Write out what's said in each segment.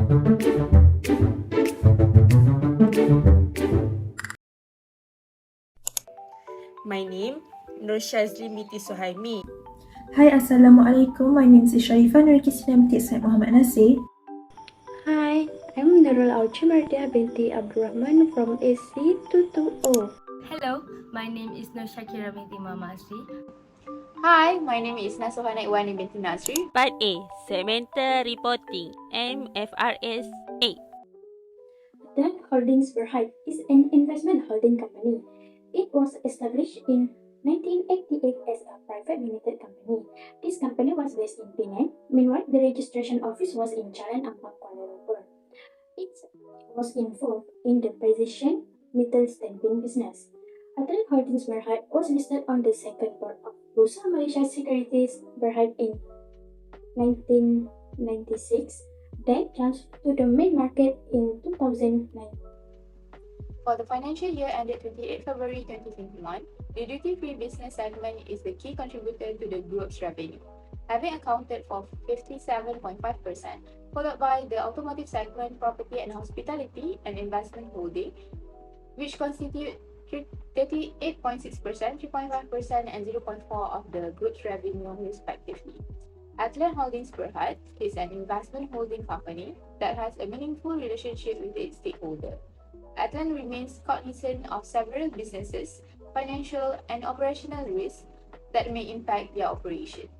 My name, Nur Shazli Miti Suhaimi. Hi, Assalamualaikum. My name is Sharifah Nurkisina binti Said Muhammad Nasir. Hi, I'm Nurul Auchimardia binti Abdurrahman from AC220. Hello, my name is Nur Shakira binti Mamasi. Hi, my name is Nasuhana Iwani binti Nasri. Part A, Segmental Reporting, MFRS 8. Atlan Holdings Berhad is an investment holding company. It was established in 1988 as a private limited company. This company was based in Penang. Meanwhile, the registration office was in Jalan Ampang, Kuala Lumpur. It was involved in the precision metal stamping business. Atlan Holdings Berhad was listed on the second board of Bursa Malaysia Securities Berhad in 1996, then transferred to the main market in 2009. For the financial year ended 28 February 2021, the duty-free business segment is the key contributor to the group's revenue, having accounted for 57.5%, followed by the automotive segment, property and hospitality, and investment holding, which constitute 38.6%, 3.5%, and 0.4% of the group's revenue respectively. Atlan Holdings Berhad is an investment holding company that has a meaningful relationship with its stakeholder. Atlan remains cognizant of several businesses, financial and operational risks that may impact their operation.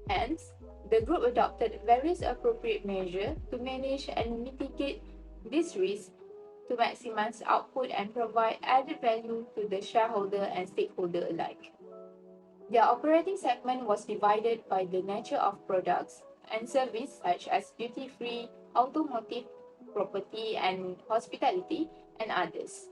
Hence, the group adopted various appropriate measures to manage and mitigate these risks to maximize output and provide added value to the shareholder and stakeholder alike. Their operating segment was divided by the nature of products and service such as duty-free, automotive, property and hospitality, and others.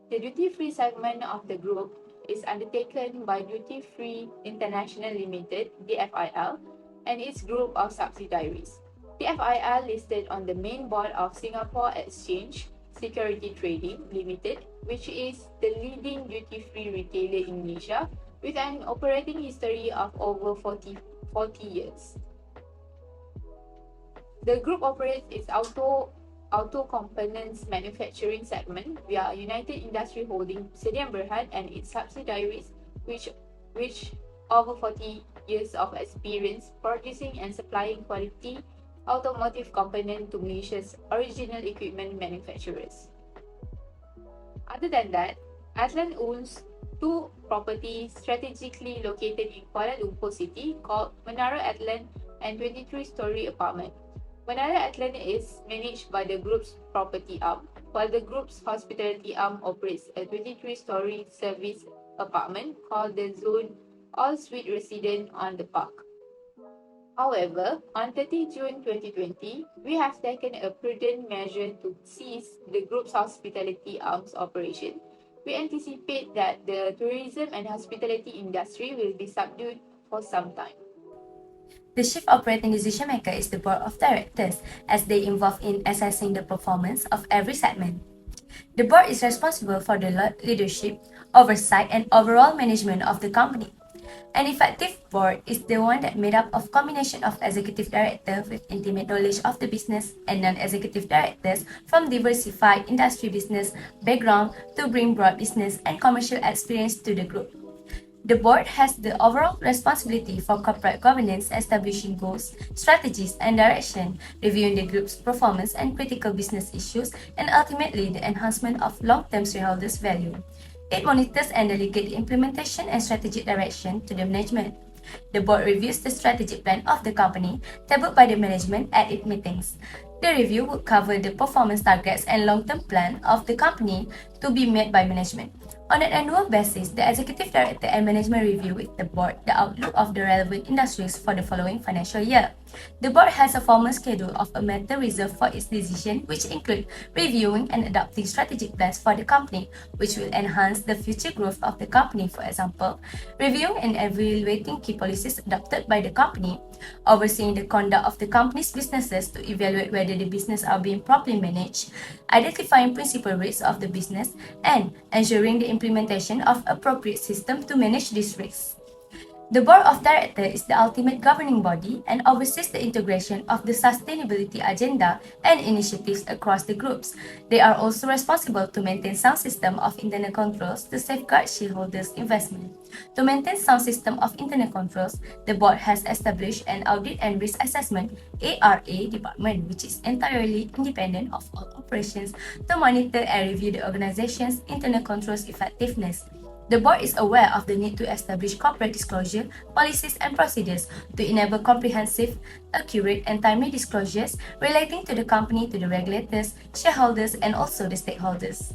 The duty-free segment of the group is undertaken by Duty Free International Limited, DFIL, and its group of subsidiaries. DFIL listed on the main board of Singapore Exchange Security Trading Limited, which is the leading duty-free retailer in Malaysia with an operating history of over 40 years. The group operates its auto components manufacturing segment via United Industry Holding Sdn Berhad and its subsidiaries, which over 40 years of experience producing and supplying quality automotive components to Malaysia's original equipment manufacturers. Other than that, Atlan owns two properties strategically located in Kuala Lumpur City called Menara Atlan and 23-story apartment. Menara Atlan is managed by the group's property arm, while the group's hospitality arm operates a 23-story service apartment called the Zone All-Suite Residence on the Park. However, on 30 June 2020, we have taken a prudent measure to cease the group's hospitality arm's operation. We anticipate that the tourism and hospitality industry will be subdued for some time. The chief operating decision maker is the board of directors, as they involve in assessing the performance of every segment. The board is responsible for the leadership, oversight, and overall management of the company. An effective board is the one that made up of combination of executive directors with intimate knowledge of the business and non-executive directors from diversified industry business background to bring broad business and commercial experience to the group. The board has the overall responsibility for corporate governance, establishing goals, strategies, and direction, reviewing the group's performance and critical business issues, and ultimately the enhancement of long-term shareholders' value. It monitors and delegates the implementation and strategic direction to the management. The board reviews the strategic plan of the company tabled by the management at its meetings. The review would cover the performance targets and long-term plan of the company to be met by management. On an annual basis, the executive director and management review with the board the outlook of the relevant industries for the following financial year. The board has a formal schedule of a matter reserved for its decision, which include reviewing and adopting strategic plans for the company, which will enhance the future growth of the company. For example, reviewing and evaluating key policies adopted by the company, overseeing the conduct of the company's businesses to evaluate whether the business are being properly managed, identifying principal risks of the business, and ensuring the implementation of appropriate system to manage these risks. The Board of Directors is the ultimate governing body and oversees the integration of the sustainability agenda and initiatives across the groups. They are also responsible to maintain sound system of internal controls to safeguard shareholders' investment. To maintain sound system of internal controls, the board has established an Audit and Risk Assessment (ARA) department, which is entirely independent of all operations to monitor and review the organization's internal controls effectiveness. The board is aware of the need to establish corporate disclosure policies and procedures to enable comprehensive, accurate, and timely disclosures relating to the company to the regulators, shareholders, and also the stakeholders.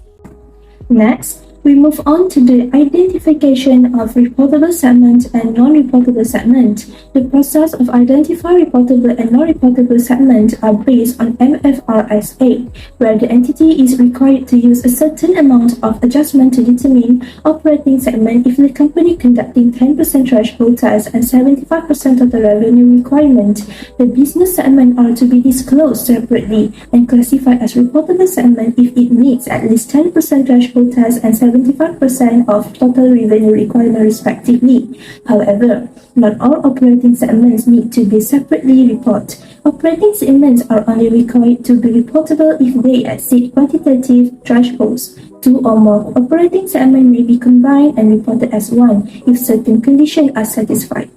Next, we move on to the identification of reportable segment and non-reportable segment. The process of identifying reportable and non-reportable segment are based on MFRS 8, where the entity is required to use a certain amount of adjustment to determine operating segment if the company conducting 10% threshold test and 75% of the revenue requirement. The business segment are to be disclosed separately and classified as reportable segment if it meets at least 10% threshold test and 75% of total revenue requirement respectively. However, not all operating segments need to be separately reported. Operating segments are only required to be reportable if they exceed quantitative thresholds. Two or more operating segments may be combined and reported as one if certain conditions are satisfied.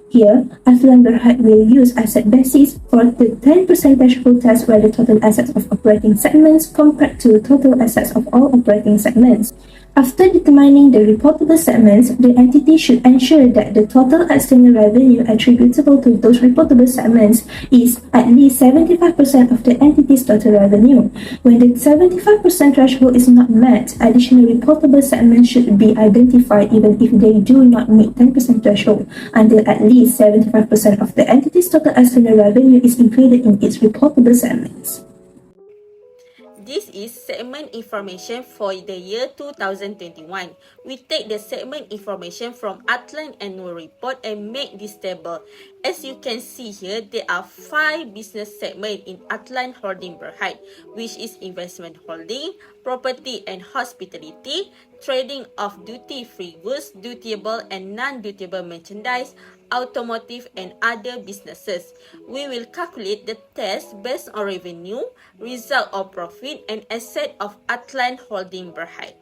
Here, Atlan Berhad will use asset basis for the 10% threshold test where the total assets of operating segments compared to total assets of all operating segments. After determining the reportable segments, the entity should ensure that the total external revenue attributable to those reportable segments is at least 75% of the entity's total revenue. When the 75% threshold is not met, additional reportable segments should be identified even if they do not meet 10% threshold, until at least 75% of the entity's total external revenue is included in its reportable segments. This is segment information for the year 2021. We take the segment information from Atlan annual report and make this table. As you can see here, there are 5 business segments in Atlan Holding Berhad, which is investment holding, property and hospitality, trading of duty-free goods, dutiable and non-dutiable merchandise, automotive and other businesses. We will calculate the test based on revenue, result or profit and asset of Atlan Holding Berhad.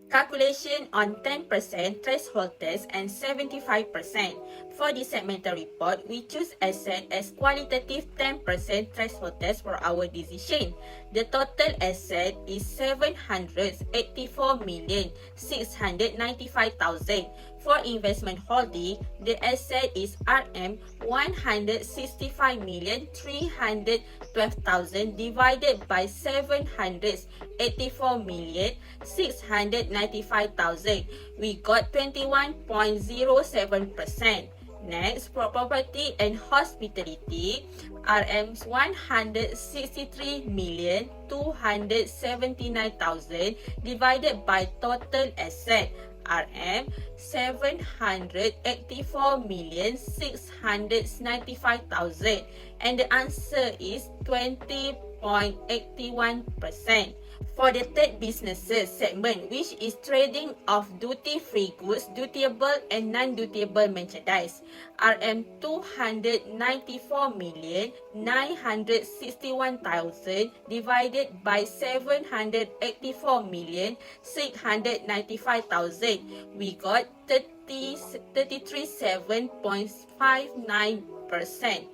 Calculation on 10% threshold test and 75%. For the segmental report, we choose asset as qualitative 10% threshold test for our decision. The total asset is 784,695,000. For investment holding, the asset is RM 165,312,000 divided by 784,695,000. We got 21.07%. Next, for property and hospitality, RM 163,279,000 divided by total asset RM 784,695,000, and the answer is 20.81%. For the third businesses segment, which is trading of duty-free goods, dutiable and non-dutiable merchandise, RM 294,961,000 divided by 784,695,000. We got 37.59%.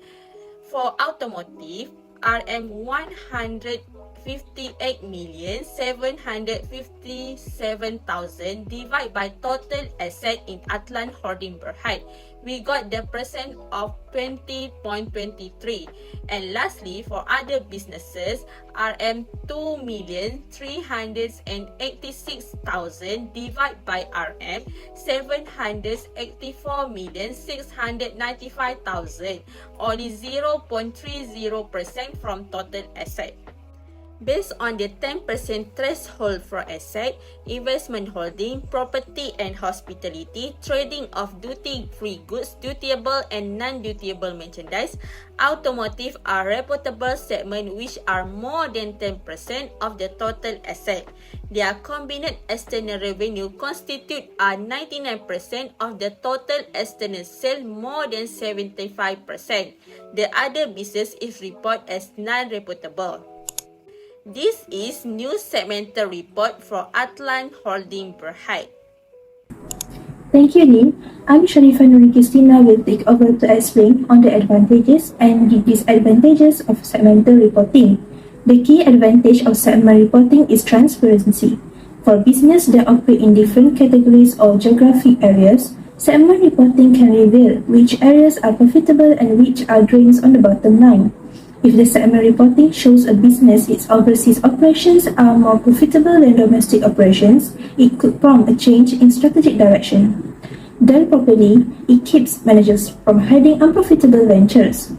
For automotive, RM 158,757,000 divided by total asset in Atlan Holding Berhad. We got the percent of 20.23. And lastly, for other businesses, RM 2,386,000 divided by RM 784,695,000, only 0.30% from total asset. Based on the 10% threshold for asset, investment holding, property and hospitality, trading of duty-free goods, dutiable and non-dutiable merchandise, automotive are reputable segments which are more than 10% of the total asset. Their combined external revenue constitute 99% of the total external sale, more than 75%. The other business is reported as non-reputable. This is new segmental report for Atlan Holding Berhad. Thank you, Lynn. I'm Sharifah Nuri Christina will take over to explain on the advantages and the disadvantages of segmental reporting. The key advantage of segment reporting is transparency. For business that operate in different categories or geographic areas, segment reporting can reveal which areas are profitable and which are drains on the bottom line. If the segment reporting shows a business its overseas operations are more profitable than domestic operations, it could prompt a change in strategic direction. Done properly, it keeps managers from hiding unprofitable ventures.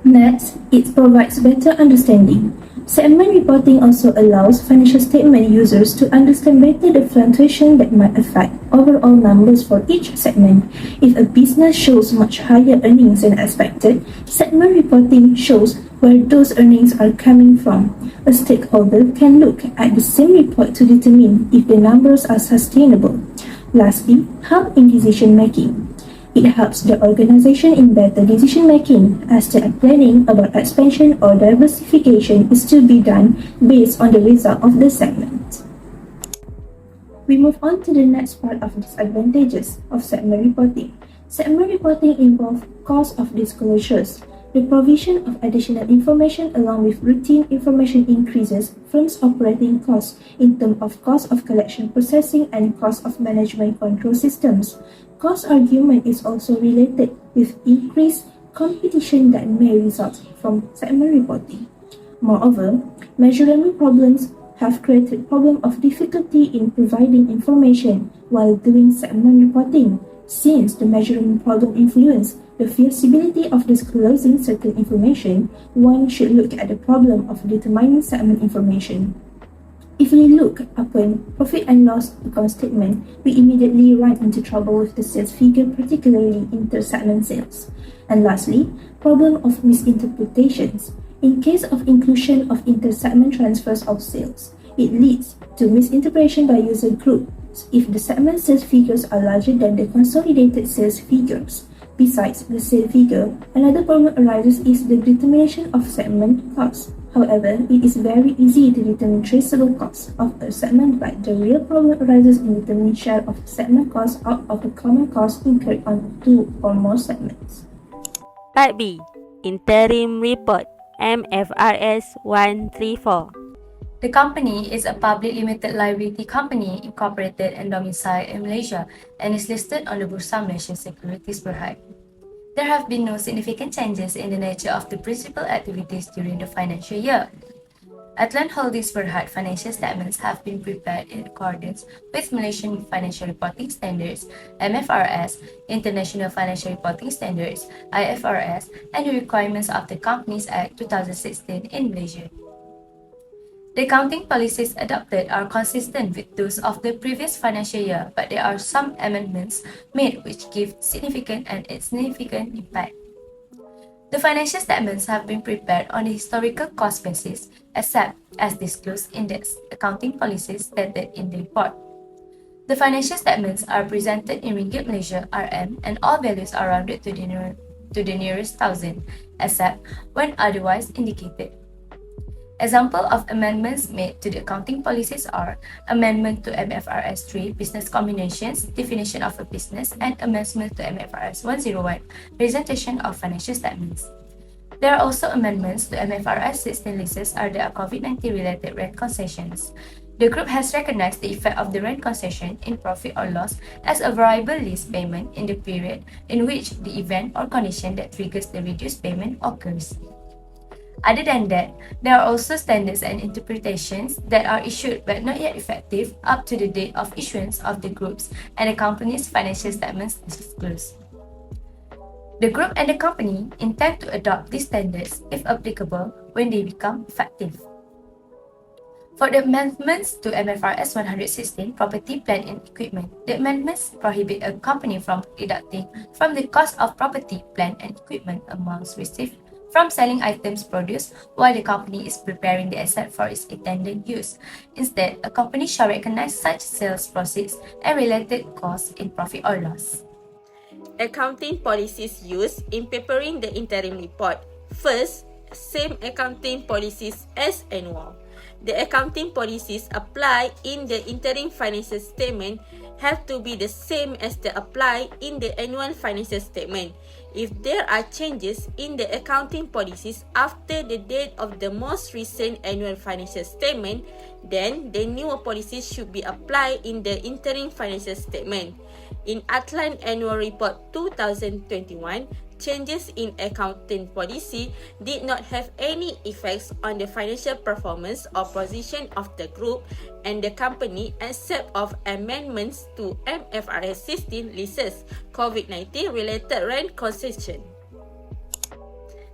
Next, it provides better understanding. Segment reporting also allows financial statement users to understand better the fluctuation that might affect overall numbers for each segment. If a business shows much higher earnings than expected, segment reporting shows where those earnings are coming from. A stakeholder can look at the same report to determine if the numbers are sustainable. Lastly, help in decision making. It helps the organization in better decision making as the planning about expansion or diversification is to be done based on the result of the segment. We move on to the next part of disadvantages of segment reporting. Segment reporting involves cost of disclosures. The provision of additional information along with routine information increases firms' operating costs in terms of cost of collection processing and cost of management control systems. Cost argument is also related with increased competition that may result from segment reporting. Moreover, measurement problems have created problem of difficulty in providing information while doing segment reporting, since the measurement problem influence the feasibility of disclosing certain information. One should look at the problem of determining segment information. If we look upon profit and loss account statement, we immediately run into trouble with the sales figure, particularly inter-segment sales. And lastly, problem of misinterpretations. In case of inclusion of inter-segment transfers of sales, it leads to misinterpretation by user groups if the segment sales figures are larger than the consolidated sales figures. Besides the sale figure, another problem arises is the determination of segment cost. However, it is very easy to determine traceable costs of a segment, but the real problem arises in determining share of segment cost out of a common cost incurred on two or more segments. Part B. Interim Report MFRS 134. The company is a public limited liability company incorporated and domiciled in Malaysia and is listed on the Bursa Malaysia Securities Berhad. There have been no significant changes in the nature of the principal activities during the financial year. Atlan Holdings Berhad financial statements have been prepared in accordance with Malaysian Financial Reporting Standards (MFRS), International Financial Reporting Standards (IFRS), and the requirements of the Companies Act 2016 in Malaysia. The accounting policies adopted are consistent with those of the previous financial year, but there are some amendments made which give significant and insignificant impact. The financial statements have been prepared on a historical cost basis, except as disclosed in the accounting policies stated in the report. The financial statements are presented in Ringgit Malaysia (RM) and all values are rounded to the nearest thousand, except when otherwise indicated. Example of amendments made to the accounting policies are Amendment to MFRS 3 Business Combinations, Definition of a Business, and Amendment to MFRS 101 Presentation of Financial Statements. There are also amendments to MFRS 16 leases are the COVID-19 related rent concessions. The group has recognized the effect of the rent concession in profit or loss as a variable lease payment in the period in which the event or condition that triggers the reduced payment occurs. Other than that, there are also standards and interpretations that are issued but not yet effective up to the date of issuance of the group's and the company's financial statements disclosed. The group and the company intend to adopt these standards, if applicable, when they become effective. For the amendments to MFRS 116, Property, Plant and Equipment, the amendments prohibit a company from deducting from the cost of property, plant and equipment amounts received from selling items produced while the company is preparing the asset for its intended use. Instead, a company shall recognize such sales proceeds and related costs in profit or loss. Accounting policies used in preparing the interim report. First, same accounting policies as annual. The accounting policies applied in the interim financial statement have to be the same as the applied in the annual financial statement. If there are changes in the accounting policies after the date of the most recent annual financial statement, then the newer policies should be applied in the interim financial statement. In Atlan Annual Report 2021, changes in accounting policy did not have any effects on the financial performance or position of the group and the company except of amendments to MFRS 16 leases, COVID-19 related rent concession.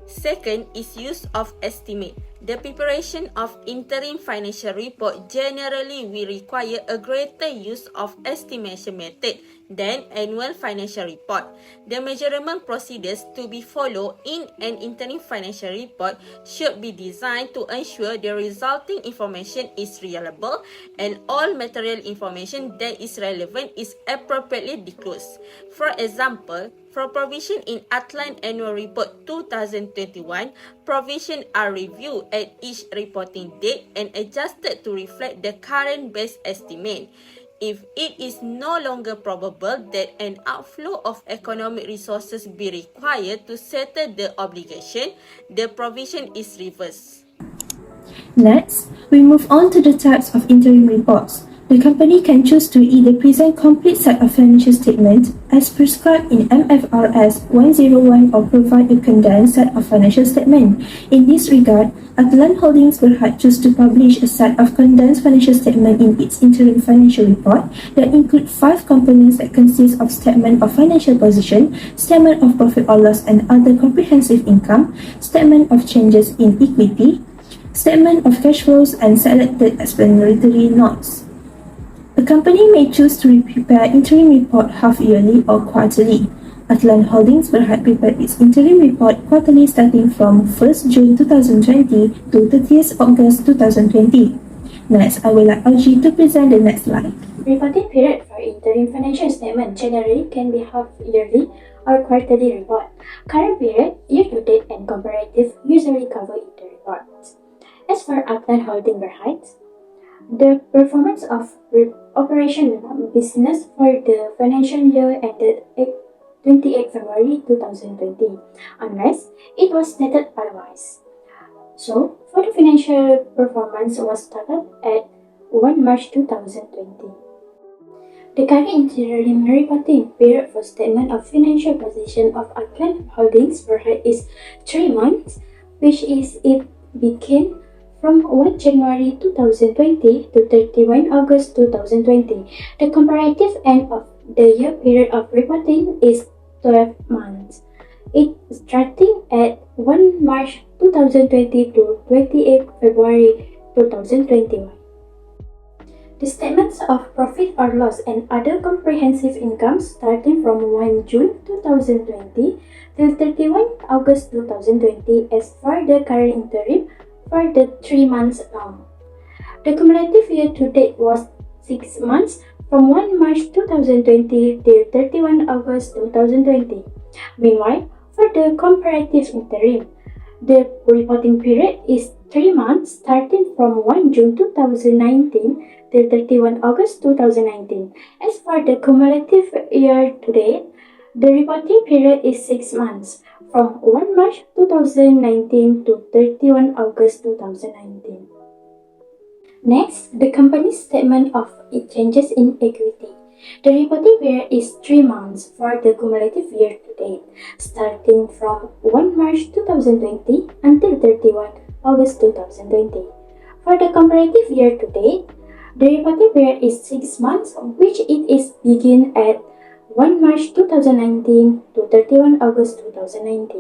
Second is use of estimate. The preparation of interim financial report generally will require a greater use of estimation method than annual financial report. The measurement procedures to be followed in an interim financial report should be designed to ensure the resulting information is reliable and all material information that is relevant is appropriately disclosed. For example, for provision in Atlan Annual Report 2021, provisions are reviewed at each reporting date and adjusted to reflect the current best estimate. If it is no longer probable that an outflow of economic resources be required to settle the obligation, the provision is reversed. Next, we move on to the types of interim reports. The company can choose to either present complete set of financial statements as prescribed in MFRS 101 or provide a condensed set of financial statements. In this regard, Atlan Holdings Berhad chose to publish a set of condensed financial statements in its interim financial report that include 5 components that consist of statement of financial position, statement of profit or loss and other comprehensive income, statement of changes in equity, statement of cash flows and selected explanatory notes. A company may choose to prepare interim report half-yearly or quarterly. Atlan Holdings Berhad prepared its interim report quarterly starting from 1st June 2020 to 30th August 2020. Next, I would like Augie to present the next slide. Reporting period for interim financial statement generally can be half-yearly or quarterly report. Current period, year-to-date and comparative usually cover in the reports. As for Atlan Holding Berhad, the performance of operation business for the financial year ended 28 February 2020, unless it was stated otherwise. So, for the financial performance was started at 1 March 2020. The current interim reporting period for statement of financial position of Atlan Holdings Berhad is 3 months, which is it began from 1 January 2020 to 31 August 2020. The comparative end of the year period of reporting is 12 months. It starting at 1 March 2020 to 28 February 2021. The statements of profit or loss and other comprehensive income starting from 1 June 2020 till 31 August 2020 as for the current interim for the 3 months long. The cumulative year-to-date was 6 months from 1 March 2020 till 31 August 2020. Meanwhile, for the comparative interim, the reporting period is 3 months starting from 1 June 2019 till 31 August 2019. As for the cumulative year-to-date, the reporting period is 6 months from 1 March 2019 to 31 August 2019. Next, the company's statement of its changes in equity. The reporting period is 3 months for the cumulative year-to-date, starting from 1 March 2020 until 31 August 2020. For the comparative year-to-date, the reporting period is 6 months, which it is begin at 1 March 2019 to 31 August 2019.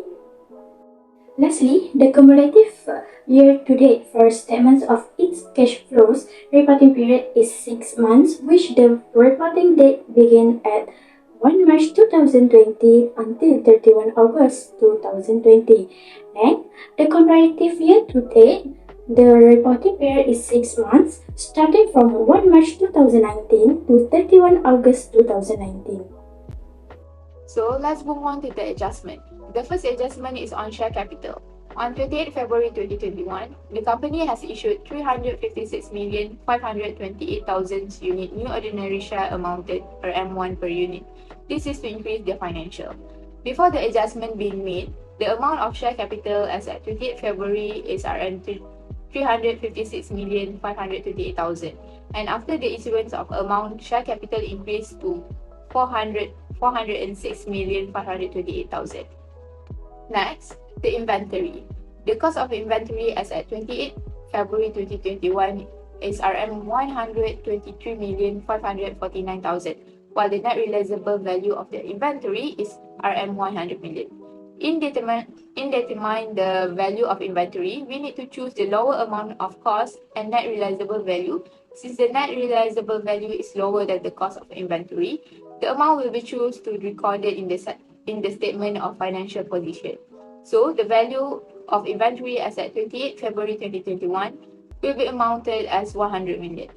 Lastly, the cumulative year-to-date first statements of its cash flows reporting period is 6 months, which the reporting date begin at 1 March 2020 until 31 August 2020. And the comparative year-to-date, the reporting period is 6 months, starting from 1 March 2019 to 31 August 2019. So let's move on to the adjustment. The first adjustment is on share capital. On 28 February 2021, the company has issued 356,528,000 unit new ordinary share amounted per M1 per unit. This is to increase the financial. Before the adjustment being made, the amount of share capital as at 28 February is RM 356,528,000, and after the issuance of amount, share capital increased to 406,528,000. Next, the inventory. The cost of inventory as at 28 February 2021 is RM 123,549,000, while the net realizable value of the inventory is RM 100 million. In determine the value of inventory, we need to choose the lower amount of cost and net realizable value. Since the net realizable value is lower than the cost of inventory, the amount will be chosen to recorded in the statement of financial position. So the value of inventory as at 28 February 2021 will be amounted as 100 million.